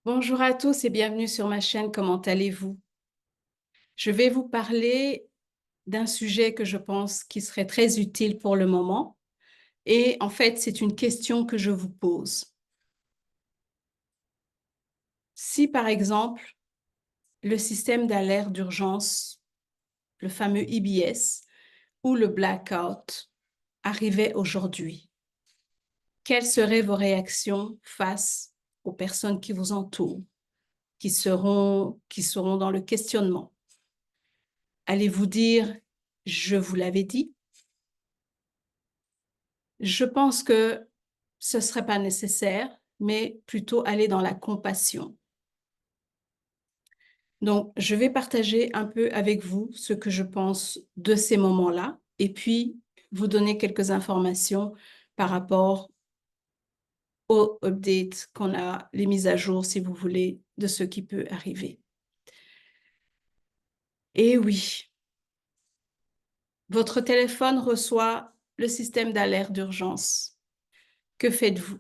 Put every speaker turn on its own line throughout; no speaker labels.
Bonjour à tous et bienvenue sur ma chaîne. Comment allez-vous? Je vais vous parler d'un sujet que je pense qui serait très utile pour le moment. Et en fait, c'est une question que je vous pose. Si par exemple, le système d'alerte d'urgence, le fameux EBS ou le blackout arrivait aujourd'hui, quelles seraient vos réactions face aux personnes qui vous entourent, qui seront dans le questionnement? Allez-vous dire, je vous l'avais dit? Je pense que ce ne serait pas nécessaire, mais plutôt aller dans la compassion. Donc, je vais partager un peu avec vous ce que je pense de ces moments-là et puis vous donner quelques informations par rapport aux updates qu'on a, les mises à jour, si vous voulez, de ce qui peut arriver. Et oui, votre téléphone reçoit le système d'alerte d'urgence. Que faites-vous?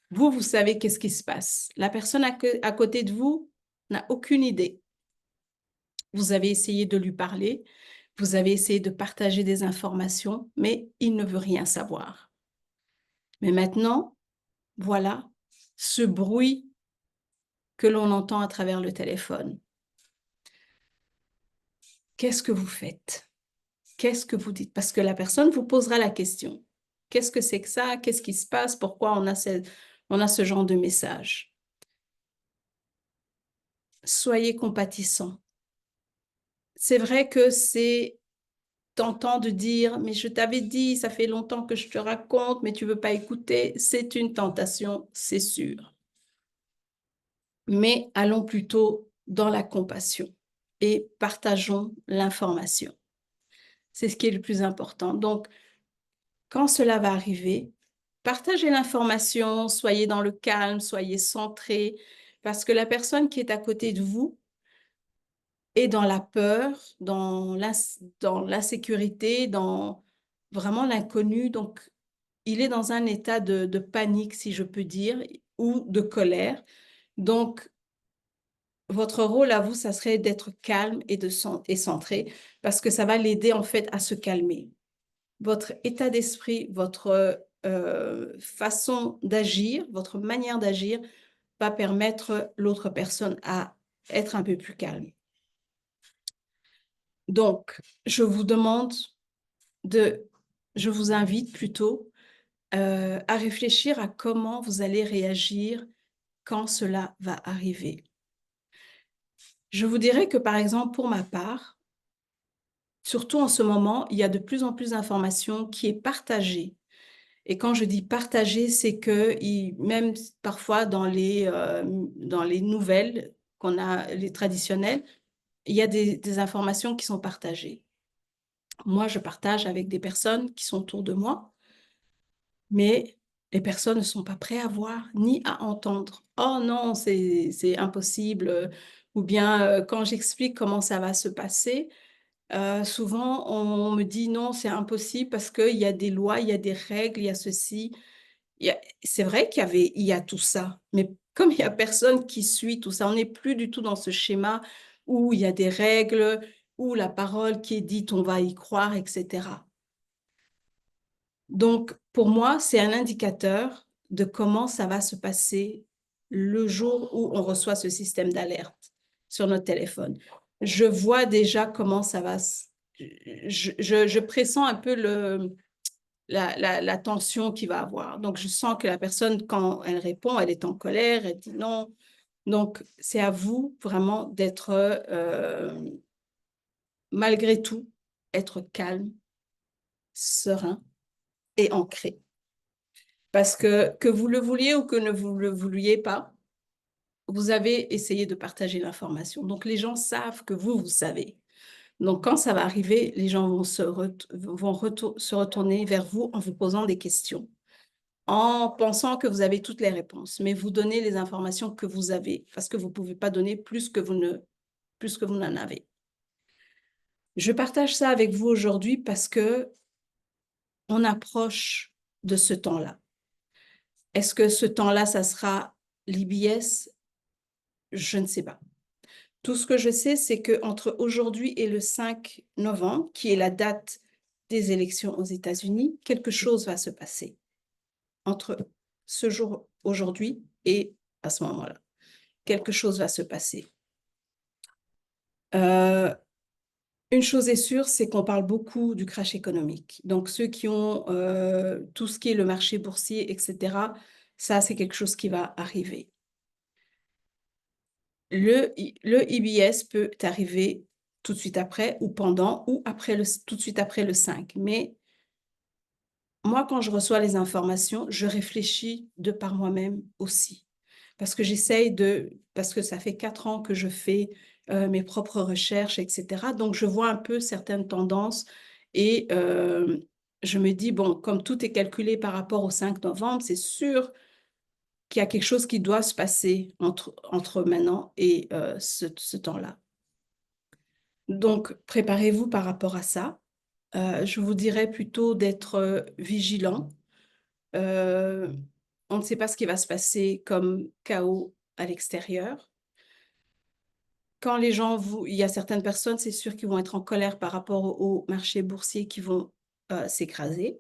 Vous savez qu'est-ce qui se passe. La personne à côté de vous n'a aucune idée. Vous avez essayé de lui parler, vous avez essayé de partager des informations, mais il ne veut rien savoir. Mais maintenant, voilà ce bruit que l'on entend à travers le téléphone. Qu'est-ce que vous faites? Qu'est-ce que vous dites? Parce que la personne vous posera la question. Qu'est-ce que c'est que ça? Qu'est-ce qui se passe? Pourquoi on a ce genre de message? Soyez compatissants. C'est vrai que c'est tentant de dire, mais je t'avais dit, ça fait longtemps que je te raconte, mais tu veux pas écouter. C'est une tentation, c'est sûr. Mais allons plutôt dans la compassion et partageons l'information. C'est ce qui est le plus important. Donc, quand cela va arriver, partagez l'information, soyez dans le calme, soyez centré, parce que la personne qui est à côté de vous est dans la peur, dans l'insécurité, dans vraiment l'inconnu. Donc, il est dans un état de panique, si je peux dire, ou de colère. Donc, votre rôle à vous, ça serait d'être calme et centré, parce que ça va l'aider en fait à se calmer. Votre état d'esprit, votre façon d'agir, votre manière d'agir va permettre l'autre personne à être un peu plus calme. Donc, je vous demande je vous invite plutôt à réfléchir à comment vous allez réagir quand cela va arriver. Je vous dirais que, par exemple, pour ma part, surtout en ce moment, il y a de plus en plus d'informations qui est partagée. Et quand je dis partagée, c'est que même parfois dans les nouvelles qu'on a, les traditionnelles, il y a des informations qui sont partagées. Moi, je partage avec des personnes qui sont autour de moi, mais les personnes ne sont pas prêtes à voir ni à entendre. Oh non, c'est impossible. Ou bien quand j'explique comment ça va se passer, souvent on me dit non, c'est impossible parce qu'il y a des lois, il y a des règles, il y a ceci. C'est vrai il y a tout ça, mais comme il n'y a personne qui suit tout ça, on n'est plus du tout dans ce schéma où il y a des règles, où la parole qui est dite, on va y croire, etc. Donc, pour moi, c'est un indicateur de comment ça va se passer le jour où on reçoit ce système d'alerte sur notre téléphone. Je vois déjà comment ça va. Je pressens un peu la tension qu'il va avoir. Donc, je sens que la personne, quand elle répond, elle est en colère, elle dit non. Donc, c'est à vous vraiment d'être, malgré tout, être calme, serein et ancré. Parce que vous le vouliez ou que ne vous le vouliez pas, vous avez essayé de partager l'information. Donc, les gens savent que vous savez. Donc, quand ça va arriver, les gens vont se retourner vers vous en vous posant des questions, en pensant que vous avez toutes les réponses. Mais vous donnez les informations que vous avez, parce que vous ne pouvez pas donner plus que vous n'en avez. Je partage ça avec vous aujourd'hui parce que on approche de ce temps-là. Est-ce que ce temps-là, ça sera l'IBS? je ne sais pas. Tout ce que je sais, c'est qu'entre aujourd'hui et le 5 novembre, qui est la date des élections aux États-Unis, quelque chose va se passer entre ce jour aujourd'hui et à ce moment-là. Quelque chose va se passer. Une chose est sûre, c'est qu'on parle beaucoup du crash économique. Donc, ceux qui ont tout ce qui est le marché boursier, etc., ça, c'est quelque chose qui va arriver. Le IBS peut arriver tout de suite après, ou pendant, ou après tout de suite après le 5. Mais moi, quand je reçois les informations, je réfléchis de par moi-même aussi. Parce que parce que ça fait 4 ans que je fais mes propres recherches, etc. Donc, je vois un peu certaines tendances et je me dis, bon, comme tout est calculé par rapport au 5 novembre, c'est sûr qu'il y a quelque chose qui doit se passer entre maintenant et ce temps-là. Donc, préparez-vous par rapport à ça. Je vous dirais plutôt d'être vigilant. Euh, on ne sait pas ce qui va se passer comme chaos à l'extérieur. Quand les gens il y a certaines personnes, c'est sûr, qui vont être en colère par rapport au marché boursier qui vont s'écraser.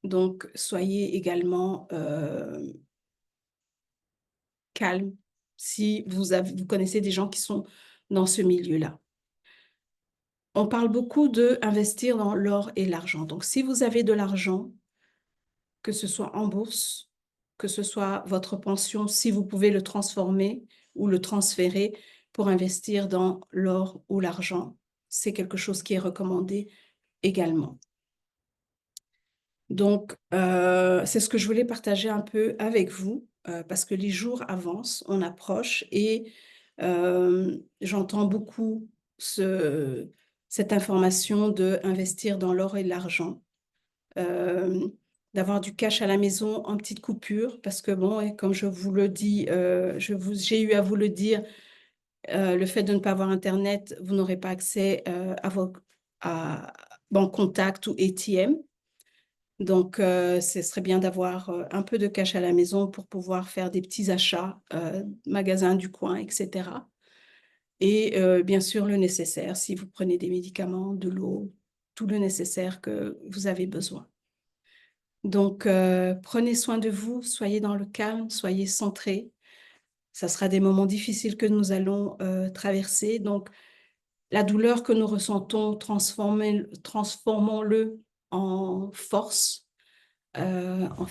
Donc, soyez également calme si vous connaissez des gens qui sont dans ce milieu-là. On parle beaucoup d'investir dans l'or et l'argent. Donc, si vous avez de l'argent, que ce soit en bourse, que ce soit votre pension, si vous pouvez le transformer ou le transférer pour investir dans l'or ou l'argent, c'est quelque chose qui est recommandé également. Donc, c'est ce que je voulais partager un peu avec vous, parce que les jours avancent, on approche et j'entends beaucoup cette information d'investir dans l'or et l'argent. D'avoir du cash à la maison en petite coupure, parce que bon, et comme je vous le dis, j'ai eu à vous le dire, le fait de ne pas avoir Internet, vous n'aurez pas accès à banque contact ou ATM. Donc, ce serait bien d'avoir un peu de cash à la maison pour pouvoir faire des petits achats, magasins du coin, etc. Et bien sûr, le nécessaire, si vous prenez des médicaments, de l'eau, tout le nécessaire que vous avez besoin. Donc, prenez soin de vous, soyez dans le calme, soyez centrés. Ça sera des moments difficiles que nous allons traverser. Donc, la douleur que nous ressentons, transformons-le en force, en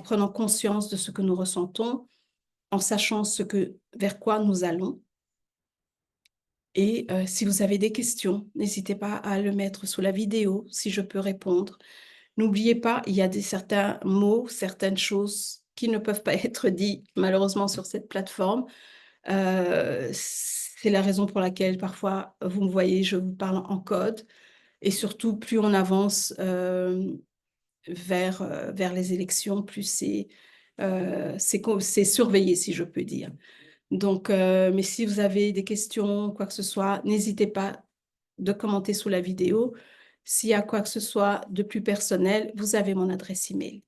prenant conscience de ce que nous ressentons, en sachant vers quoi nous allons. Et si vous avez des questions, n'hésitez pas à le mettre sous la vidéo, si je peux répondre. N'oubliez pas, il y a certains mots, certaines choses qui ne peuvent pas être dites malheureusement sur cette plateforme. C'est la raison pour laquelle parfois, vous me voyez, je vous parle en code. Et surtout, plus on avance vers les élections, plus c'est surveillé, si je peux dire. Donc, mais si vous avez des questions, quoi que ce soit, n'hésitez pas de commenter sous la vidéo. S'il y a quoi que ce soit de plus personnel, vous avez mon adresse email.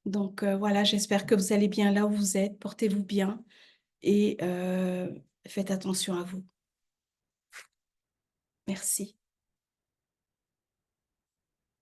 Donc voilà, j'espère que vous allez bien là où vous êtes. Portez-vous bien et faites attention à vous. Merci.